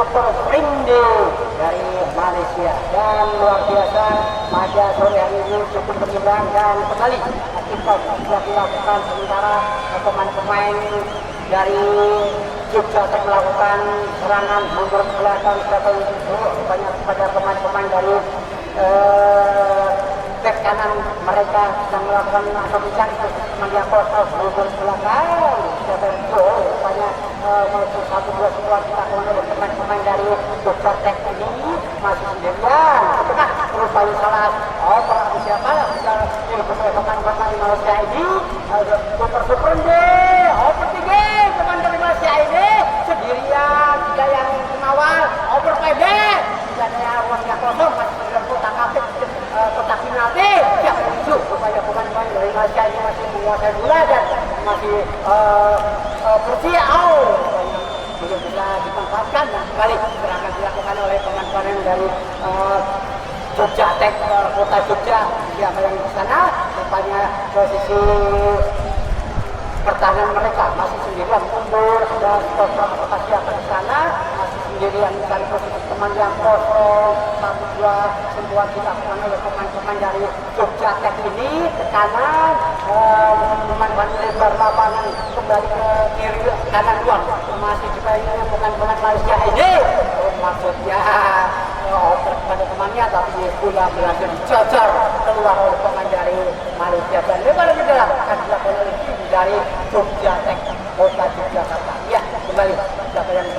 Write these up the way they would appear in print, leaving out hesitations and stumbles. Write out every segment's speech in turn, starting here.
Super Frinde dari Malaysia. Dan luar biasa pada sore hari ini cukup berimbang dan kembali kita sudah dilakukan sementara pemain-pemain dari Jogja melakukan serangan mundur ke belakang banyak pada pemain-pemain dari back kanan mereka sedang melakukan atau mencari media kosong mundur ke belakang rupanya satu dua sebuah kita oleh pemain-pemain dari Jogja ini masih sendirian rupanya salah siapa lah pemain Malaysia ini super deh tiga pemain dari Malaysia ini sendirian tidak yang mengawal pendek tidak ada ruangnya kosong masih berlaku tangkap kotak penalti siap menuju supaya pemain-pemain dari Malaysia ini masih menguasai bola dan masih bersiap belum bisa dimanfaatkan dan kembali serangan dilakukan oleh pemain-pemain dari Jogja kota Jogja siapa yang di sana rupanya posisi pertahanan mereka masih sendirian mundur dan kota siapa di sana masih sendirian mencari posisi teman yang kosong satu dua sentuhan dilakukan oleh pemain-pemain dari Jogja ini ke kanan pemain-pemain lebar lapangan kembali ke kiri kanan luar masih juga ini pemain-pemain Malaysia ini maksudnya pada temannya tapi bola berhasil dijajar keluar oleh pemain dari Malaysia dan lebar ke dalam akan dilakukan oleh tim dari Jogja kota Yogyakarta. Ya kembali siapa yang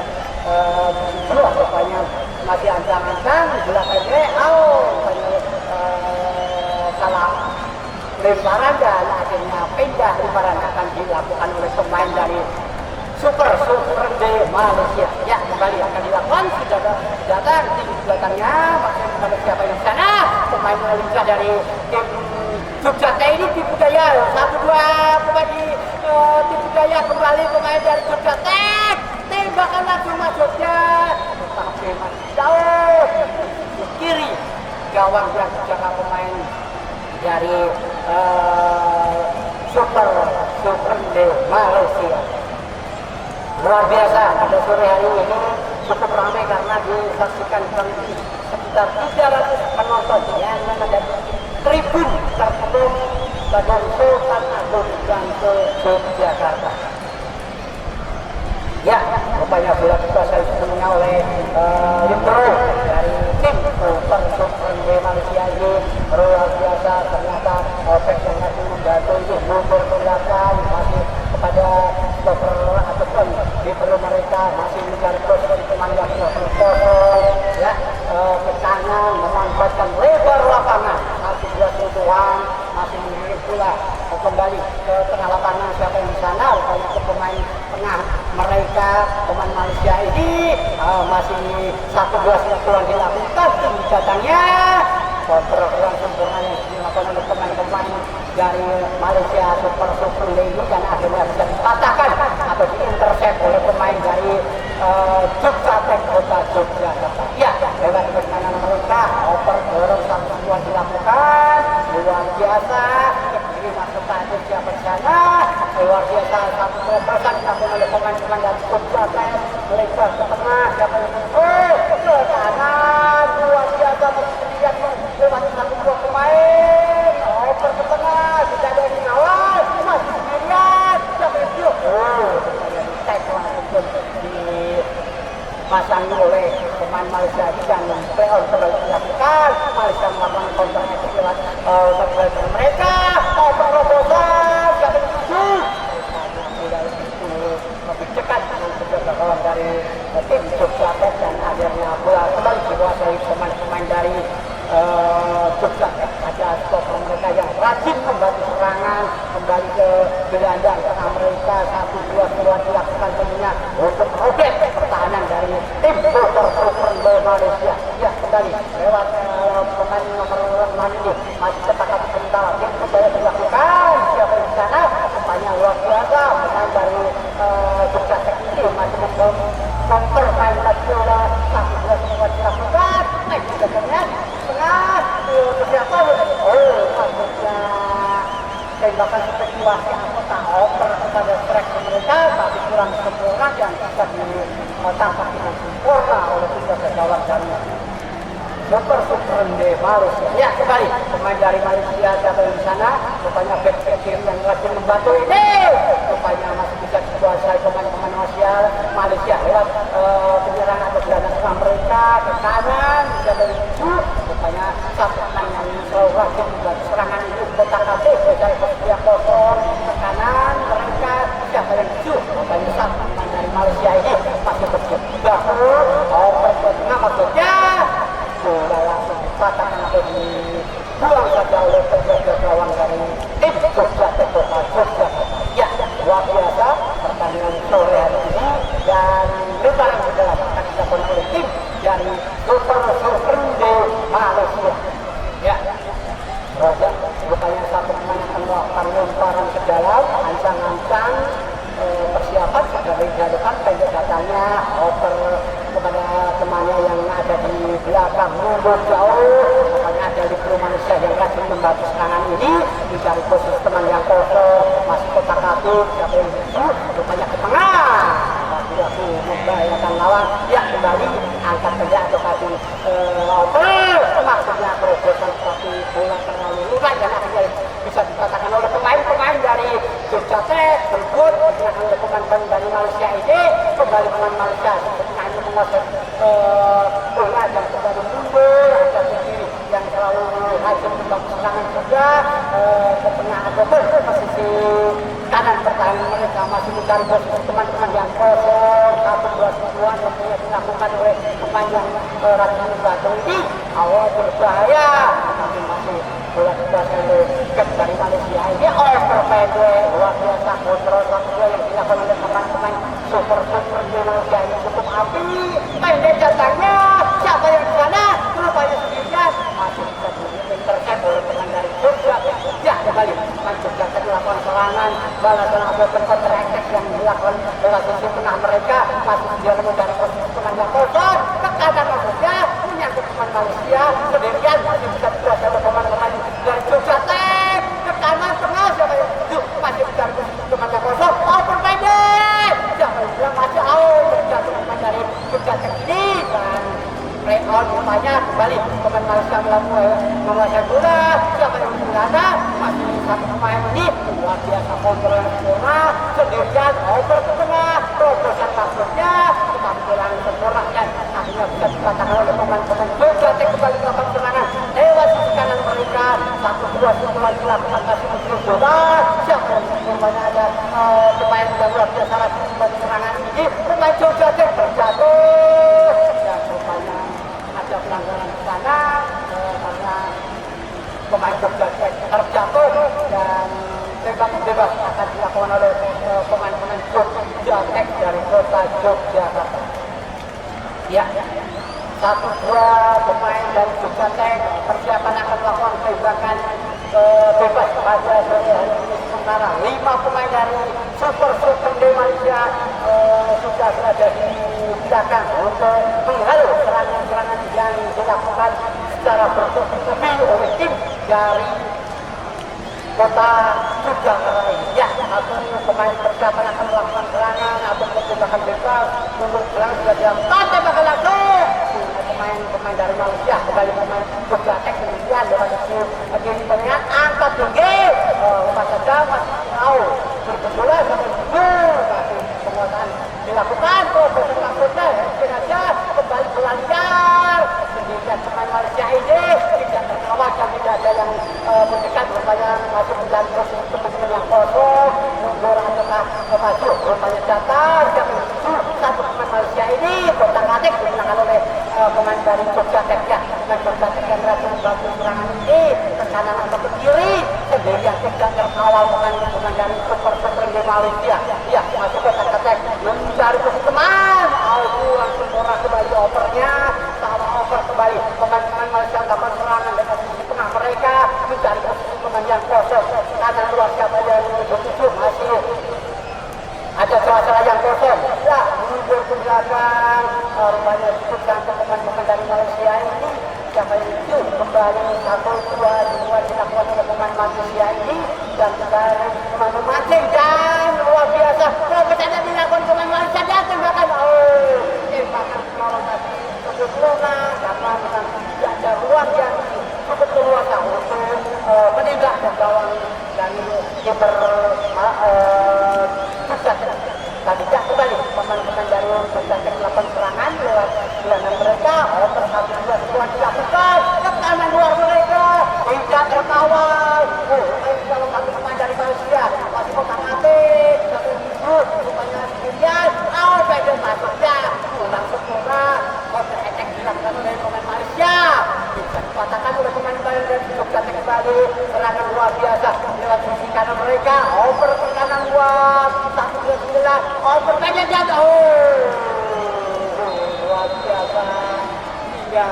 rupanya masih ancang-ancang belakangnya salah lemparan dan akhirnya pindah lemparan akan dilakukan oleh pemain dari Super de Malaysia. Ya kembali akan dilakukan sudah datang tim belakangnya masih kepada siapa yang sana pemain lincah dari tim Jogja ini tim budaya satu dua pemain di tim budaya kembali pemain dari Jogja tembakan langsung masuknya tapi masih jauh di kiri gawang yang jaga pemain dari Super de Malaysia. Luar biasa pada sore hari ini cukup ramai karena disaksikan sekitar 300 penonton yang menghadapi tribun tertutup Stadion Sultan Agung dan Yogyakarta. Ya, rupanya bola dikuasai sepenuhnya oleh libero dari tim Super de Malaysia ini. Luar biasa ternyata efek yang masih membantu untuk mundur ke belakang masih kepada stopper ataupun libero mereka masih mencari posisi pemain yang kosong ya ke kanan memanfaatkan lebar lapangan masih dua sentuhan masih mengirim bola kembali ke tengah lapangan siapa yang di sana rupanya ke pemain tengah mereka pemain Malaysia ini masih satu dua sentuhan dilakukan tim datangnya perlakuan sempurna yang dilakukan oleh pemain-pemain dari Malaysia Super ini dan akhirnya bisa dipatahkan atau diintercept oleh pemain dari Jogja kota Yogyakarta. Ya, lewat permainan mereka dorong satu sentuhan dilakukan luar biasa kiri masuk ke siapa di sana luar biasa satu terobosan dilakukan oleh pemain-pemain dari Jogja mereka ke tengah siapa yang ke kanan luar biasa kemudian lewat satu dua pemain ke tengah tidak ada yang mengawal masih sendirian siapa yang di-tag langsung dipasangi oleh pemain Malaysia dan playoff terlalu dilakukan Malaysia melakukan counter attack lewat terbaik mereka terobosan siapa yang tuju lebih dekat dengan kawan dari tim Jogja dan akhirnya bola kembali dikuasai pemain-pemain dari Jogja ada stopper mereka yang rajin membantu serangan kembali ke gelandang tengah mereka satu dua sebuah dilakukan tentunya untuk robek pertahanan dari tim Super Malaysia. Ya kembali lewat pemain nomor 6 ini masih tetap sebentar tim kembali dilakukan siapa di sana rupanya luar biasa pemain dari Jogja ini masih counter main bola satu dua sebuah dilakukan naik di tengah siapa maksudnya tembakan seperti wasit tak oper kepada strike mereka, tapi kurang sempurna dan bisa ditangkap dengan sempurna oleh tiga gawang dari Super de Malaysia. Ya, kembali pemain dari Malaysia ada di sana. Rupanya back kiri yang lagi membantu ini. Rupanya masih bisa dikuasai pemain-pemain Malaysia lewat penyerangan atau gelandang serang mereka ke kanan bisa dari itu. Rupanya satu pemain yang selalu rajin membantu serangan itu kotak-katik dari posisi kosong ke kanan mereka siapa yang itu. Rupanya satu pemain dari Malaysia ini masih berjibaku. Tengah maksudnya. Bola langsung dipatahkan atau dibuang saja oleh penjaga gawang dari tim Jogja. Ya, luar biasa pertandingan sore hari ini dan lebaran adalah akan dilakukan oleh tim dari Super de Malaysia. Ya, Raja rupanya satu pemain akan melakukan lemparan ke dalam, ancang-ancang persiapan sudah dijadikan pendek datanya oper kepada temannya yang ada di belakang mundur jauh. Makanya ada di Malaysia yang rajin membantu serangan ini mencari posisi teman yang kosong masih kotak-katik siapa yang bisa rupanya ke tengah tidak membahayakan lawan. Ya, kembali angkat pendek atau kaki oper maksudnya terobosan tapi bola terlalu lunak dan akhirnya bisa dikatakan oleh pemain-pemain dari Jogja berbut digunakan oleh pemain dari Malaysia ini. Kembali pemain Malaysia hanya menguasai bola dan kembali mundur ada kiri yang selalu rajin membangun serangan juga ke tengah ataupun posisi kanan pertahanan mereka masih mencari posisi teman-teman yang kosong 1-2 yang punya dilakukan oleh pemain yang rajin membantu ini awal berbahaya tapi masih bola dikuasai oleh dari Malaysia ini pendek luar biasa kontrol satu yang dilakukan oleh pemain-pemain super de Malaysia ini cukup api pendek datangnya siapa yang di sana rupanya sendirian masih bisa diintercept oleh pemain dari Jogja. Ya, kembali pemain Jogja dilakukan serangan balasan atau counter attack yang dilakukan lewat sisi tengah mereka masih dia mencari posisi pemain yang kosong ke kanan maksudnya menyangkut pemain Malaysia sendirian masih bisa dikuasai oleh pemain-pemain dari Jogja ke kanan tengah siapa yang masih mencari posisi pemain yang kosong pendek siapa yang bilang masih terjatuh pemain dari Jogja ini dan play on rupanya kembali pemain Malaysia menguasai bola siapa yang berada masih satu pemain ini luar biasa kontrol yang sempurna sendirian over ke tengah terobosan maksudnya tetapi bola yang sempurna dan akhirnya bisa dikatakan oleh pemain-pemain Jogja kembali melakukan serangan lewat sisi kanan mereka 1-2 setelah dilakukan kasih untuk bola siapa yang rupanya ada pemain yang luar biasa lagi sebagai serangan ini pemain Jogja terjatuh dan rupanya ada pelanggaran di sana karena pemain Jogja terjatuh dan bebas akan dilakukan oleh pemain-pemain Jogja dari kota Yogyakarta. Ya, 1-2 pemain dari Jogja persiapan akan melakukan tembakan bebas pada sore hari ini sementara 5 pemain dari Super de Malaysia sudah berada di belakang untuk menghalau serangan-serangan yang dilakukan secara bertubi-tubi oleh tim dari kota Yogyakarta ini. Ya, atau pemain persiapan akan melakukan serangan atau tembakan bebas untuk serangan sudah dilakukan tembakan langsung pemain dari Malaysia kembali pemain Jogja kemudian lewat itu kiri tengah angkat tinggi lepas saja masih tahu berbola sampai mundur tapi penguasaan dilakukan betul maksudnya saja kembali bola liar sendirian pemain Malaysia ini tidak terkawal dan tidak ada yang mendekat rupanya masih mencari posisi teman-teman yang kosong mundur ataukah maju rupanya datar satu pemain Malaysia ini kotak-katik digunakan oleh pemain dari Jogja ya dengan Jogja yang berhasil membantu serangan ini ke kanan atau ke kiri sendirian tidak terkawal pemain dari Super de Malaysia. Ya, masuk kotak-katik mencari posisi teman langsung murah kembali opernya sama over kembali pemain-pemain Malaysia dapat serangan dengan posisi tengah mereka mencari posisi pemain yang kosong kanan luar siapa yang bertujuh masih ada celah-celah yang kosong ya mundur ke belakang rupanya disebutkan ke pemain-pemain dari Malaysia ini siapa yang itu kembali 1-2 dilakukan oleh pemain Malaysia ini dan sekarang memancing gawang dari kiper tadi kembali pemain-pemain dari Jogjakarta melakukan serangan lewat gelandang mereka. Oper 1-2 sebuah dilakukan ke kanan luar mereka, tidak terkawal. Kalau satu pemain dari Malaysia masih kotak-atik satu minggu rupanya sendirian. Biden masuknya pulang sempurna. Counter attack dilakukan oleh pemain Malaysia, bisa dipatahkan oleh pemain dari Jogjakarta kembali. Serangan luar biasa lewat sisi kanan mereka. Oper ke kanan luar 1-2-9. Oper pendek jatuh. Luar biasa. Hingga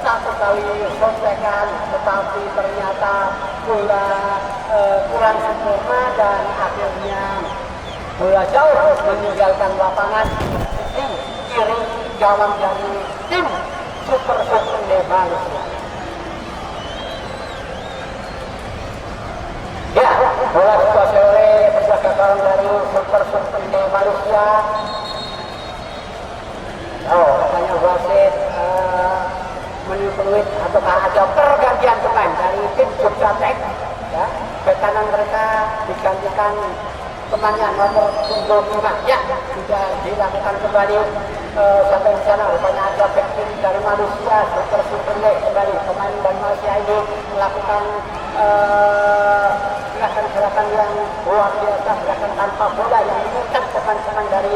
satu kali sontekan, tetapi ternyata bola kurang sempurna dan akhirnya bola jauh meninggalkan lapangan di kiri gawang dari tim Super Sunday Malaysia. Ya, bola dikuasai oleh penjaga gawang dari Super Sunday Malaysia. Katanya wasit menyebut ataukah ada pergantian pemain dari tim Jogjakarta. Ya, ke kanan mereka digantikan temannya nomor 25. Ya, sudah dilakukan kembali sampai di sana. Rupanya ada back kiri dari Malaysia, Super Sunday kembali. Pemain dari Malaysia ini melakukan gerakan-gerakan yang luar biasa, gerakan tanpa bola yang mengikat pemain-pemain dari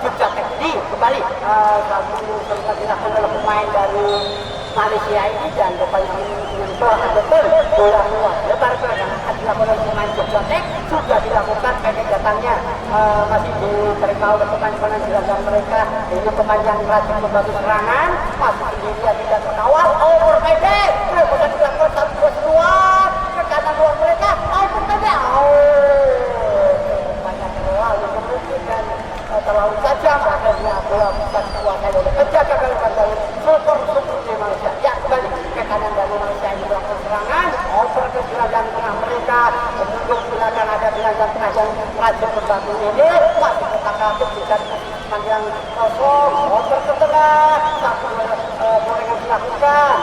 Jogjakarta ini kembali. Satu sempat dilakukan oleh pemain dari Malaysia ini dan rupanya menyentuh betul bola luar lebar yang akan dilakukan oleh pemain Jogjakarta sudah dilakukan penyegatannya masih diterima oleh pemain-pemain di dalam mereka. Ini pemain yang rajin membantu serangan, masih sendiri tidak terkawal. Over pendek, bisa dilakukan 1-2 ke kanan luar mereka. Over pendek, banyak terlalu mungkin dan terlalu tajam. Akhirnya bola bisa dikuasai oleh penjaga gawang Super di Malaysia. Ya, kembali ke kanan dari Malaysia yang melakukan serangan. Over ke gelandang tengah mereka. Kemudian belakang ada gelandang tengah yang rajin membantu ini. Masih kotak-atik bisa teman yang kosong. Over ke tengah. Satu gorengan dilakukan.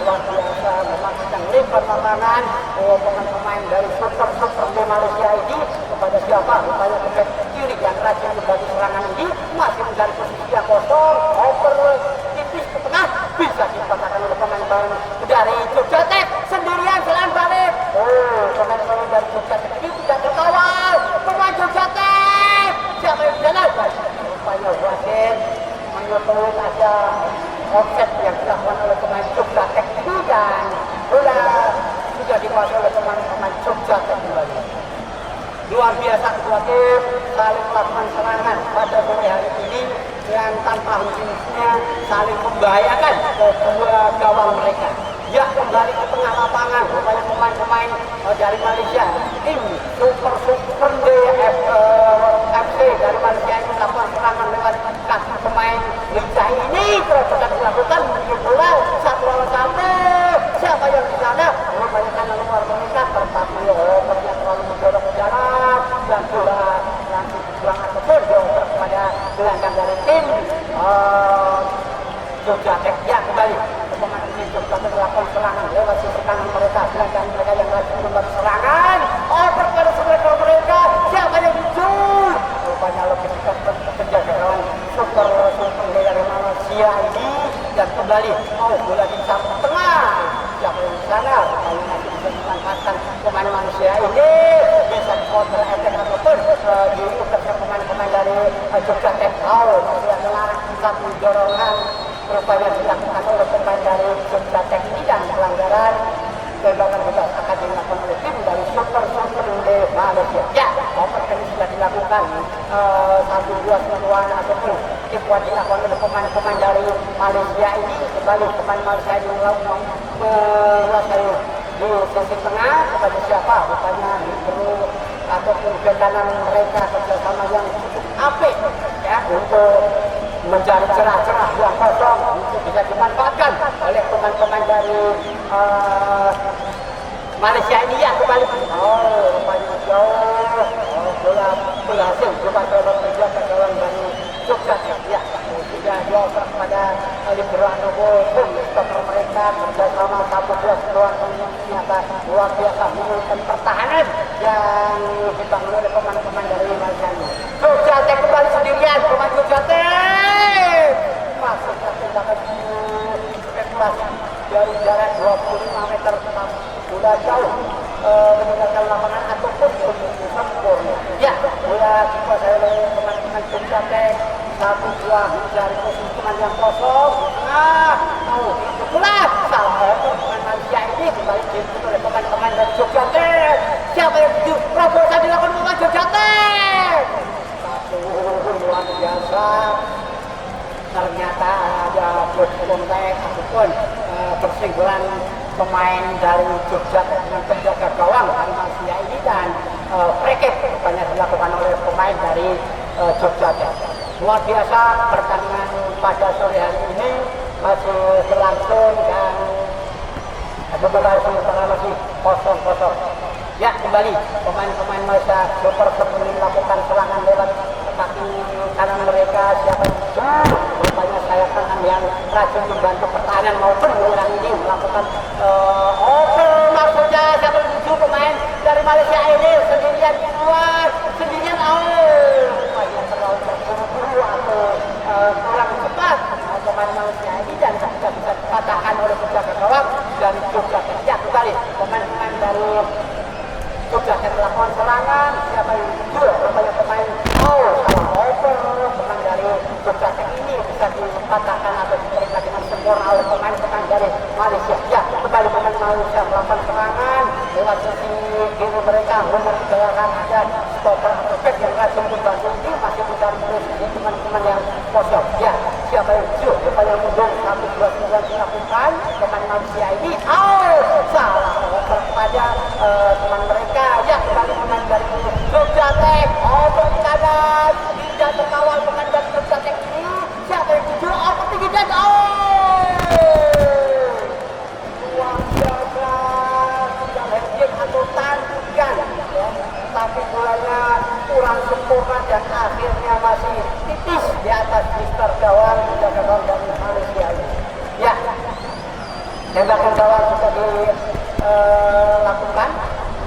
Luar biasa memang sedang lebar lapangan. Pemain-pemain dari Super di Malaysia ini kepada siapa? Rupanya ke kiri yang rajin membantu serangan ini masih mencari posisi yang kosong. Over tipis ke tengah bisa dipatahkan oleh pemain dari Jogjakarta sendirian jalan balik. Pemain dari Jogjakarta ini tidak terkawal. Pemain Jogjakarta siapa yang jalan? Rupanya wasit menyebut ada offset yang dilakukan oleh pemain Jogjakarta ini dan bola sudah dikuasai oleh pemain Jogjakarta kembali. Luar biasa kedua tim saling melakukan serangan pada sore hari ini yang tanpa henti-hentinya saling membahayakan kedua gawang mereka. Ya, kembali ke tengah lapangan rupanya pemain-pemain dari Malaysia tim Super FC dari Malaysia ini melakukan serangan lewat kaki pemain lincah ini terus dilakukan bola 1-1. Siapa yang di sana? Rupanya kanan luar mereka tetapi terlalu mendorong ke dalam dan bola langsung kurang ataupun jauh kepada gelandang dari tim Jogjakarta. Ya, kembali pemain Jogjakarta melakukan serangan lewat sisi kanan mereka. Gelandang mereka yang rajin membuat serangan. Over pada striker mereka. Siapa yang muncul? Rupanya lebih dekat penjaga gawang Super dari Malaysia ini dan kembali bola di samping tengah. Siapa yang di sana? Rupanya masih bisa dimanfaatkan pemain Malaysia ini bisa di counter attack ataupun diukur pemain-pemain dari Jogjakarta. Masih adalah satu dorongan rupanya dilakukan oleh pemain dari Jogjakarta ini dan pelanggaran tembakan bebas akan dilakukan oleh tim dari Super di Malaysia. Ya, over ini sudah dilakukan 1-2 sentuhan ataupun tipuan dilakukan oleh pemain-pemain dari Malaysia ini. Kembali pemain Malaysia ini menguasai di sisi tengah kepada siapa? Rupanya Libero ataupun ke kanan mereka kerjasama yang cukup apik ya untuk mencari cerah-cerah yang kosong untuk bisa dimanfaatkan oleh pemain-pemain dari Malaysia ini. Ya, kembali rupanya jauh bola berhasil dipakai oleh penjaga gawang dari Jogjakarta. Ya, sudah dioper kepada Libero ataupun stopper mereka kerjasama 1-2 sentuhan ternyata luar luar biasa menurunkan pertahanan yang dibangun oleh pemain-pemain dari Malaysia ini. Jogja Tech kembali sendirian, pemain Jogja Tech masuk ke tindakan spekulasi dari jarak 25 meter sudah jauh meninggalkan lapangan ataupun sempurna. Ya, bola dikuasai oleh pemain-pemain Jogja Tech. 1-2 dari posisi teman yang kosong. Itulah salah pemain Malaysia ini kembali diikuti oleh pemain-pemain dari Jogja Tech. Siapa yang tuju? Terobosan dilakukan pemain Jogja Tech. Satu luar biasa. Ternyata ada kontak ataupun persinggungan pemain dari Jogja dengan penjaga gawang dari Malaysia ini dan free-kick banyak dilakukan oleh pemain dari Jogja Tech. Luar biasa pertandingan pada sore hari ini masih berlangsung dan masih kosong-kosong. Ya, kembali pemain-pemain Malaysia super seperti melakukan serangan lewat kaki kanan mereka. Siapa yang rupanya saya kanan yang rajin membantu pertahanan maupun orang ini melakukan maksudnya siapa yang tuju pemain dari Malaysia ini sendirian keluar sendirian rupanya terlalu terburu-buru atau kurang cepat pemain Malaysia ini dan tidak bisa dikatakan oleh penjaga gawang dan Jogja Tech. Ya, kembali pemain-pemain dari Jogja Tech melakukan serangan. Siapa yang tuju rupanya pemain pemain dari Jogja Tech ini bisa dikatakan atau diterima dengan sempurna oleh pemain-pemain dari Malaysia. Ya, kembali pemain Malaysia melakukan serangan lewat sisi kiri mereka. Nomor 3 akan ada stopper atau back yang rajin membantu ini masih mencari posisi teman-teman yang kosong. Ya, siapa yang tuju rupanya mundur 1-2 dilakukan pemain Malaysia ini. Salah kepada teman mereka. Ya, kembali pemain dari Jogja Tech kanan tidak terkawal pemain dari Jogja Tech ini. Siapa yang tuju? Tinggi dan luar biasa tidak headkick atau tandikan ya. Tapi bolanya kurang sempurna dan akhirnya masih tipis di atas Mister gawang menjaga gawang dari Malaysia ini. Ya, tembakan gawang sudah dilakukan.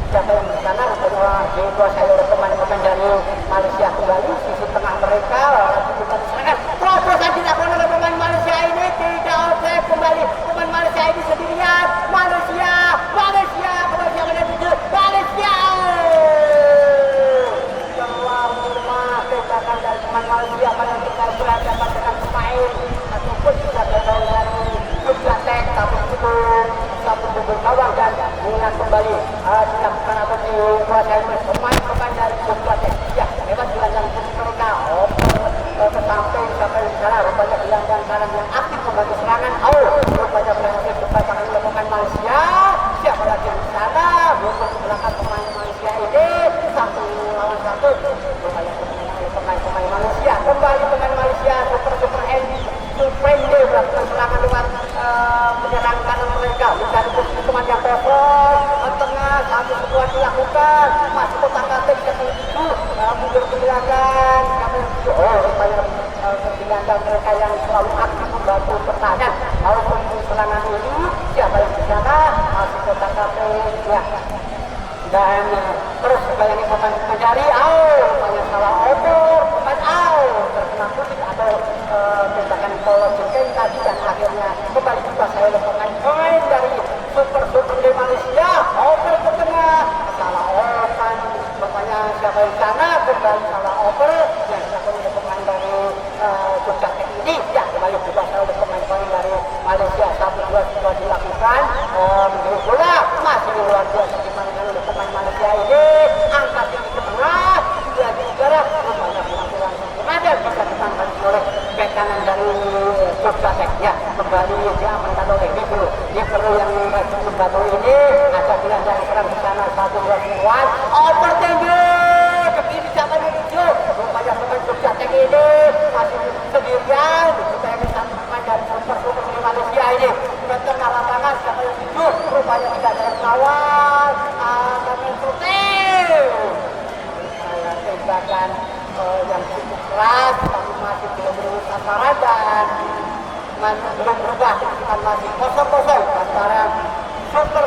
Siapa yang di sana rupanya dikuasai oleh pemain-pemain dari Malaysia kembali sisi tengah mereka lakukan serangan. Terobosan dilakukan oleh pemain Malaysia ini tidak offside kembali pemain Malaysia ini sendirian. Malaysia menuju Malaysia. Keluar rumah tembakan dari pemain Malaysia pada kita berhadapan dengan pemain ataupun juga dari Jogja Tech tapi itu satu bubur gawang dan mengingat kembali dilakukan atau dikuasai oleh pemain-pemain dari Jogja Tech. Ya, lewat gelandang kiri mereka ke samping sampai di sana rupanya gelandang kanan yang aktif membantu serangan. Rupanya berhasil dipatahkan oleh pemain Malaysia. Siapa lagi di sana? Belum belakang pemain Malaysia ini 1-1. Rupanya pemain Malaysia kembali pemain Malaysia super friendly melakukan serangan lewat menyerang kanan mereka mencari posisi teman yang kosong tengah. Satu sebuah dilakukan masuk kotak katik mundur ke belakang. Rupanya ketinggalan mereka yang selalu aktif membantu pertahanan maupun serangan ini. Siapa yang di sana masuk kotak katik ya. Dan terus bayangi pemain mencari rupanya salah pemain terkena kulit atau tembakan polos jengking tadi dan akhirnya kembali dikuasai oleh pemain dari super di Malaysia. Ke tengah salah rupanya siapa yang sana kembali salah yang dilakukan oleh pemain dari Jogja Tech ini. Ya, kembali dikuasai oleh pemain dari Malaysia. 1-2 sudah dilakukan menjadi bola masih luar biasa dimainkan oleh pemain Malaysia ini. Angkat tinggi ke tengah sudah di udara rupanya penampilan sempurna dan bisa ditangani oleh bek kanan dari Jogja Tech. Ya, kembali diamankan oleh Nibru yang membantu ini. Ada gelandang serang di sana 1-2 kuat tinggi ke kiri siapa yang menuju? Rupanya pemain Jogja Tech ini masih sendirian. Kita ingin satu pemain dari super di Malaysia ini ke tengah lapangan. Siapa yang menuju? Rupanya tidak ada yang kawal. Kami tembakan yang cukup keras tapi masih belum berubah sasaran dan belum berubah. Kita masih kosong antara super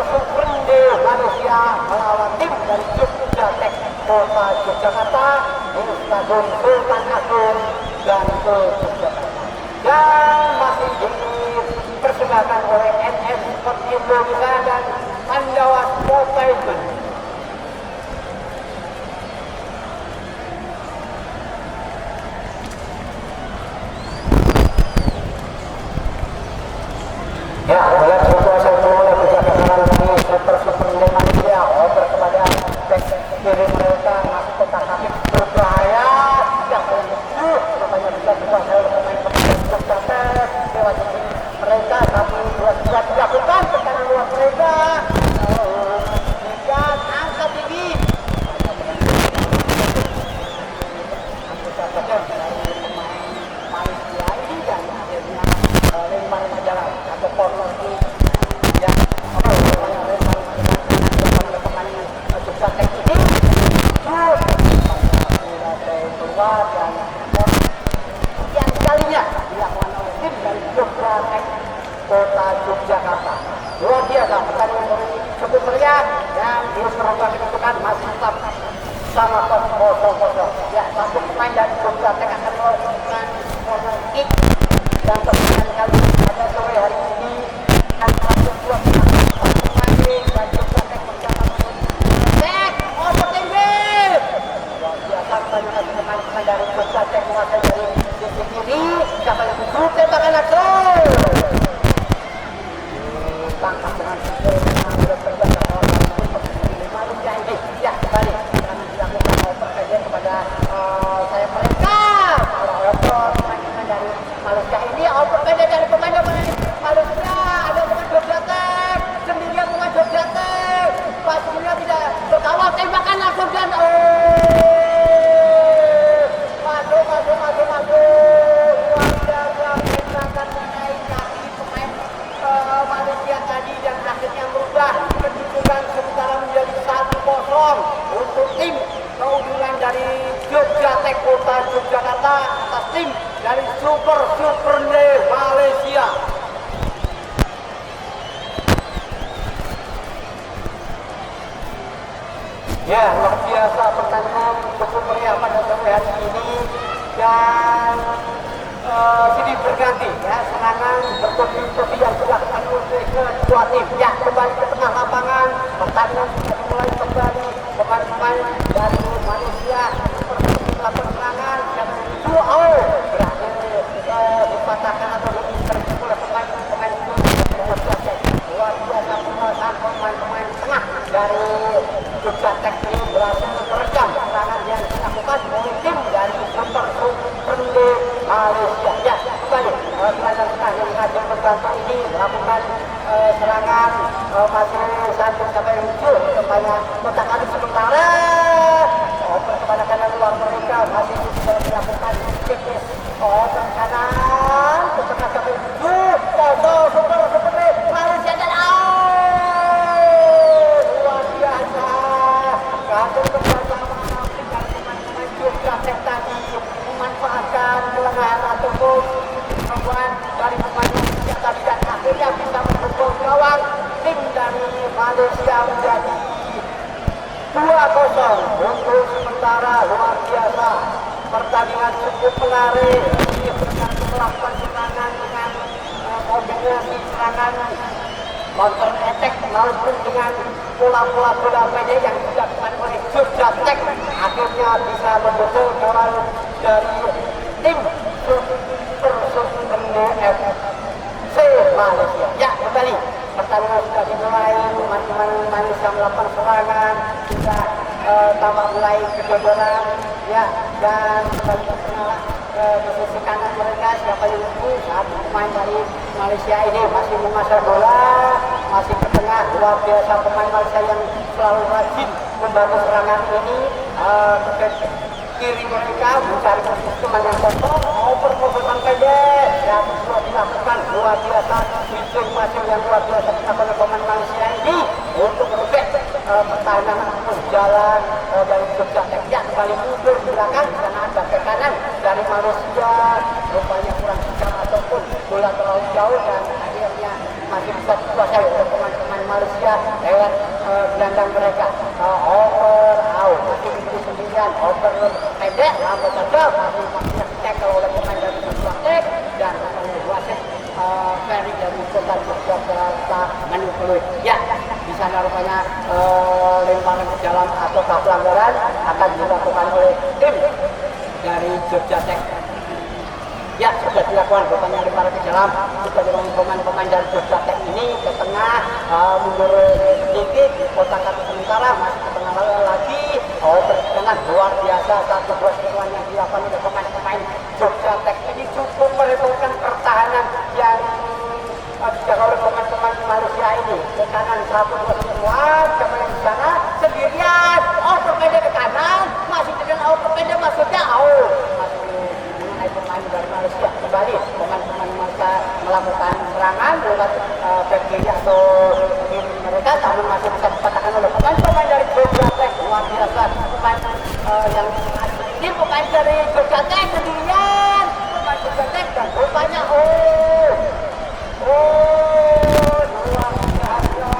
di Malaysia Tulungagung, Sultan Agung, dan Yogyakarta. Yang masih dipersembahkan oleh NS Sport Indonesia dan Pandawa Sportainment. Ya, oleh situasi oleh kejaksaan ini super Malaysia over kepada back kiri mereka masih tetap Habib berbahaya yang rupanya bisa dikuasai oleh pemain-pemain Yogyakarta lewat mereka tapi dua dilakukan tekanan luar mereka dan angkat tinggi pemain Malaysia ini dan akhirnya lempar majalah atau corner yang keluar dan sekian kalinya dilakukan oleh tim dari Yogyakarta Kota Yogyakarta. Luar biasa pertandingan cukup meriah yang diperlukan masih tetap sama kosong. Ya, satu pemain dari Yogyakarta akan melakukan corner kick dan pertandingan kali pada sore hari ini akan masuk dua pemain dan Yogyakarta mencatatkan back overtime. Luar biasa pertandingan pemain dari Yogyakarta menguasai dari sisi kiri siapa yang bergrup tembakan langsung tangkap dengan sudah terjaga Malaysia ini ya kembali akan dilakukan overtime kepada saya mereka pemain dari Malaysia ini overtime dari pemain Malaysia ada pemain Yogyakarta sendirian pemain Yogyakarta pastinya tidak berkawal tembakan langsung dan masuk luar biasa tembakan mengenai kaki pemain Malaysia tadi dan akhirnya merubah kedudukan sementara menjadi 1-0 untuk tim keunggulan dari Yogyakarta Kota Yogyakarta atas tim dari Super Malaysia. Ya, luar biasa pertandingan cukup meriah pada sore hari ini dan sini berganti ya serangan bertubi-tubi yang dilakukan oleh kedua tim. Ya, kembali ke tengah lapangan pertandingan sudah dimulai kembali pemain-pemain dari Malaysia melakukan serangan dan berakhir dipatahkan atau diintervensi oleh pemain-pemain luar biasa pemain-pemain tengah dari Yogyakarta ini berhasil merekam serangan yang dilakukan oleh tim dari Super Malaysia. Ya, kembali serangan tengah yang hadir bergantung ini melakukan serangan masih 1-7 supaya kotak adu sementara kepada kanan luar mereka masih bisa dilakukan kekes ke kanan ke tengah sampai 7 Super Malaysia dan luar biasa kader bersama dengan pemain-pemain Yogyakarta tadi memanfaatkan kelengahan ataupun kemampuan dari pemain Malaysia tadi dan akhirnya bisa memukul gawang tim dari Malaysia menjadi 2-0 untuk sementara. Luar biasa pertandingan cukup menarik dengan melakukan serangan dengan kombinasi serangan counter attack maupun dengan pola-pola bola pendek yang dilakukan oleh Yogyakarta akhirnya bisa memukul gawang dari tim FC Malaysia. Ya, kembali pertandingan sudah dimulai, teman-teman Malaysia melakukan serangan sudah tambah mulai kedodoran ya, dan kembali terkenal di sisi kanan mereka siapa yang unggul saat pemain dari Malaysia ini masih menguasai bola, masih ke tengah. Luar biasa pemain Malaysia yang selalu rajin membantu serangan ini ke kiri mereka mencari teman yang kosong over mobil pendek yang sudah dilakukan. Luar biasa masing-masing yang luar biasa dilakukan oleh pemain Malaysia ini untuk merubah pertahanan jalan dari Yogyakarta. Ya, kembali mundur di belakang karena ada ke kanan dari Malaysia rupanya kurang kencang ataupun bola terlalu jauh dan akhirnya masih bisa dikuasai oleh pemain Malaysia lewat gelandang mereka over out masih sendiri dengan over pendek namun tetap masih tackle oleh pemain dari Jogjakarta dan wasit Ferry dari Kota Yogyakarta menyusul. Ya, di sana rupanya lemparan ke dalam atau pelanggaran akan dilakukan oleh tim dari Yogyakarta. Ya, sudah dilakukan rupanya lemparan ke dalam. Sudah pemain-pemain dari Yogyakarta ini ke tengah, mundur sedikit, kotak kaki sementara masih ke tengah lagi. Dengan luar biasa satu dua sentuhan yang dilakukan oleh pemain-pemain Yogyakarta ini cukup merepotkan pertahanan yang dijaga oleh pemain-pemain Malaysia ini. Ke kanan satu dua sentuhan, pemain di sana sendirian. Pendek ke kanan, masih dengan pendek maksudnya masih pemain dari Malaysia kembali pemain-pemain mereka melakukan serangan lewat back kiri atau kiri mereka, namun masih bisa dipatahkan oleh pemain-pemain dari Yogyakarta. Luar biasa pemain yang ini pemain dari Yogyakarta sendirian, pemain Yogyakarta dan rupanya luar biasa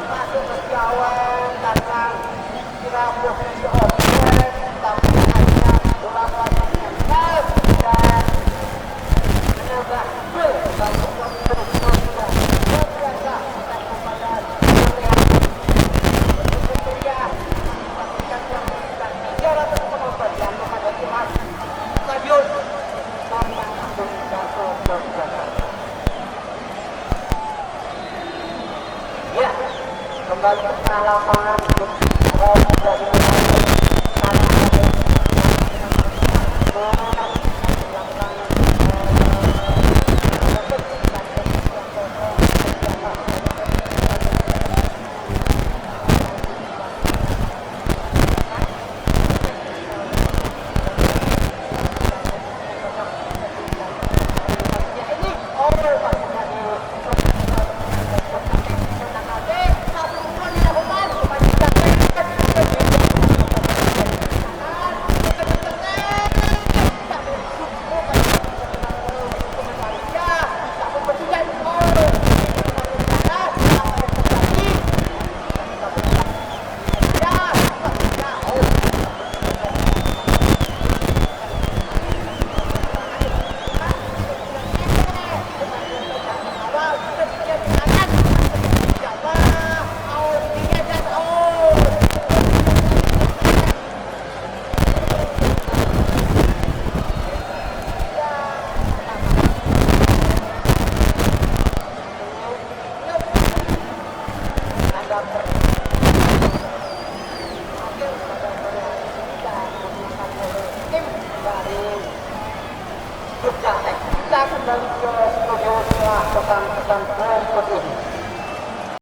masuk ke gawang karena kira posisi offside, tapi hanya bola yang pas dan menambah gol bagi Indonesia. Luar biasa dan kepada Indonesia memastikan kemenangan 300 penonton yang memadati stadion Bambang Susanto Yogyakarta. Ya, kembali ke tengah lapangan sudah kita kembali ke studio setelah pesan-pesan